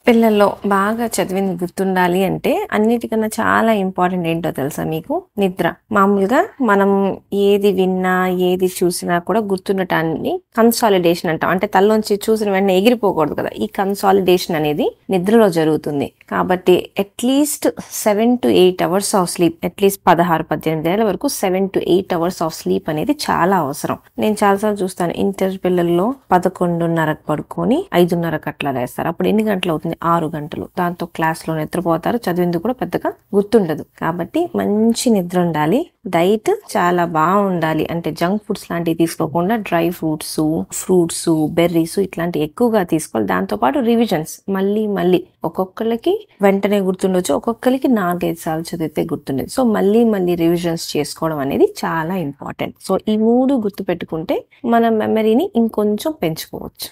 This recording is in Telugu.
పిల్లల్లో బాగా చదివింది గుర్తుండాలి అంటే అన్నిటికన్నా చాలా ఇంపార్టెంట్ ఏంటో తెలుసా మీకు? నిద్ర. మామూలుగా మనం ఏది విన్నా, ఏది చూసినా కూడా గుర్తుండటాన్ని కన్సాలిడేషన్ అంటాం. అంటే తలలోంచి చూసిన వెంటనే ఎగిరిపోకూడదు కదా! ఈ కన్సాలిడేషన్ అనేది నిద్రలో జరుగుతుంది. కాబట్టి at least 7 to 8 hours of sleep, at least 16-18 ఏళ్ల వరకు 7 to 8 అవర్స్ ఆఫ్ స్లీప్ అనేది చాలా అవసరం. నేను చాలాసార్లు చూస్తాను ఇంటర్ పిల్లల్లో 11:30కు పడుకొని 5:30కు అట్లా లేస్తారు. అప్పుడు ఎన్ని గంటలు అవుతుంది? 6 గంటలు. దాంతో క్లాస్లో నిద్రపోతారు, చదివింది కూడా పెద్దగా గుర్తుండదు. కాబట్టి మంచి నిద్ర ఉండాలి. డైట్ చాలా బాగుండాలి. అంటే జంక్ ఫుడ్స్ లాంటివి తీసుకోకుండా డ్రై ఫ్రూట్స్, బెర్రీస్ ఇట్లాంటివి ఎక్కువగా తీసుకోవాలి. దాంతోపాటు రివిజన్స్ మళ్ళీ ఒక్కొక్కరికి వెంటనే గుర్తుండొచ్చు, ఒక్కొక్కరికి 4-5 సార్లు చదివితే గుర్తుండదు. సో మళ్ళీ రివిజన్స్ చేసుకోవడం అనేది చాలా ఇంపార్టెంట్. సో ఈ 3 గుర్తు పెట్టుకుంటే మన మెమరీని ఇంకొంచెం పెంచుకోవచ్చు.